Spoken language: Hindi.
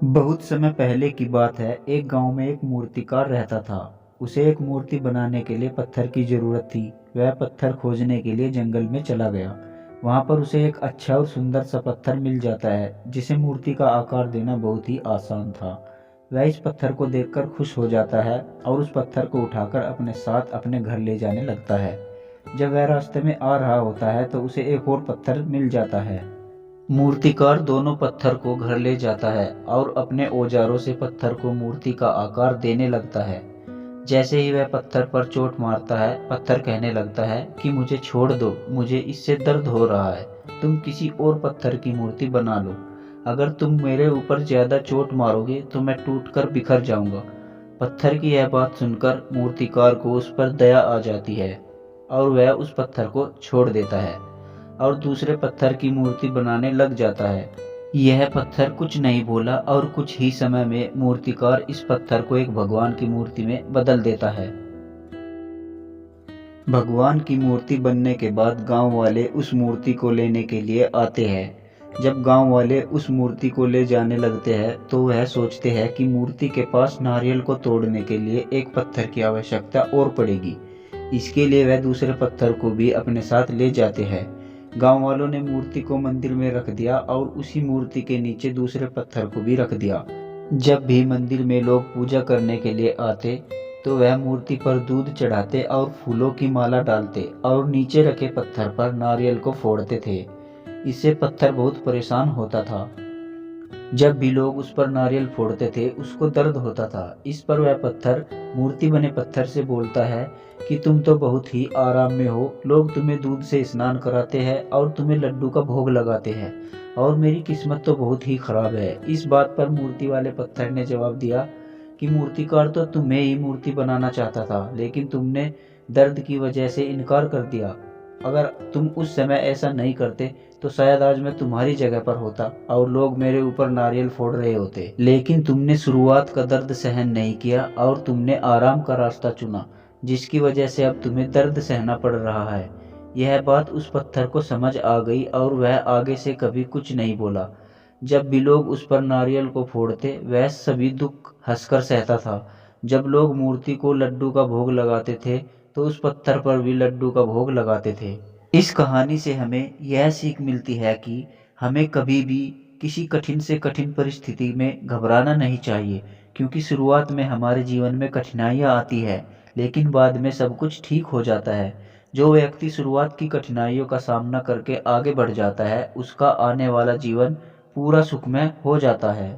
बहुत समय पहले की बात है। एक गांव में एक मूर्तिकार रहता था। उसे एक मूर्ति बनाने के लिए पत्थर की जरूरत थी। वह पत्थर खोजने के लिए जंगल में चला गया। वहां पर उसे एक अच्छा और सुंदर सा पत्थर मिल जाता है जिसे मूर्ति का आकार देना बहुत ही आसान था। वह इस पत्थर को देखकर खुश हो जाता है और उस पत्थर को उठाकर अपने साथ अपने घर ले जाने लगता है। जब वह रास्ते में आ रहा होता है तो उसे एक और पत्थर मिल जाता है। मूर्तिकार दोनों पत्थर को घर ले जाता है और अपने औजारों से पत्थर को मूर्ति का आकार देने लगता है। जैसे ही वह पत्थर पर चोट मारता है, पत्थर कहने लगता है कि मुझे छोड़ दो, मुझे इससे दर्द हो रहा है। तुम किसी और पत्थर की मूर्ति बना लो। अगर तुम मेरे ऊपर ज्यादा चोट मारोगे तो मैं टूटकर बिखर जाऊंगा। पत्थर की यह बात सुनकर मूर्तिकार को उस पर दया आ जाती है और वह उस पत्थर को छोड़ देता है और दूसरे पत्थर की मूर्ति बनाने लग जाता है। यह पत्थर कुछ नहीं बोला और कुछ ही समय में मूर्तिकार इस पत्थर को एक भगवान की मूर्ति में बदल देता है। भगवान की मूर्ति बनने के बाद गांव वाले उस मूर्ति को लेने के लिए आते हैं। जब गांव वाले उस मूर्ति को ले जाने लगते हैं तो वह सोचते हैं कि मूर्ति के पास नारियल को तोड़ने के लिए एक पत्थर की आवश्यकता और पड़ेगी। इसके लिए वह दूसरे पत्थर को भी अपने साथ ले जाते हैं। गांव वालों ने मूर्ति को मंदिर में रख दिया और उसी मूर्ति के नीचे दूसरे पत्थर को भी रख दिया। जब भी मंदिर में लोग पूजा करने के लिए आते तो वह मूर्ति पर दूध चढ़ाते और फूलों की माला डालते और नीचे रखे पत्थर पर नारियल को फोड़ते थे। इससे पत्थर बहुत परेशान होता था। जब भी लोग उस पर नारियल फोड़ते थे उसको दर्द होता था। इस पर वह पत्थर मूर्ति बने पत्थर से बोलता है कि तुम तो बहुत ही आराम में हो। लोग तुम्हें दूध से स्नान कराते हैं और तुम्हें लड्डू का भोग लगाते हैं और मेरी किस्मत तो बहुत ही खराब है। इस बात पर मूर्ति वाले पत्थर ने जवाब दिया कि मूर्तिकार तो तुम्हें ही मूर्ति बनाना चाहता था, लेकिन तुमने दर्द की वजह से इनकार कर दिया। अगर तुम उस समय ऐसा नहीं करते तो शायद आज मैं तुम्हारी जगह पर होता और लोग मेरे ऊपर नारियल फोड़ रहे होते। लेकिन तुमने शुरुआत का दर्द सहन नहीं किया और तुमने आराम का रास्ता चुना, जिसकी वजह से अब तुम्हें दर्द सहना पड़ रहा है। यह बात उस पत्थर को समझ आ गई और वह आगे से कभी कुछ नहीं बोला। जब भी लोग उस पर नारियल को फोड़ते वह सभी दुख हंसकर सहता था। जब लोग मूर्ति को लड्डू का भोग लगाते थे तो उस पत्थर पर भी लड्डू का भोग लगाते थे। इस कहानी से हमें यह सीख मिलती है कि हमें कभी भी किसी कठिन से कठिन परिस्थिति में घबराना नहीं चाहिए, क्योंकि शुरुआत में हमारे जीवन में कठिनाइयाँ आती है लेकिन बाद में सब कुछ ठीक हो जाता है। जो व्यक्ति शुरुआत की कठिनाइयों का सामना करके आगे बढ़ जाता है उसका आने वाला जीवन पूरा सुखमय हो जाता है।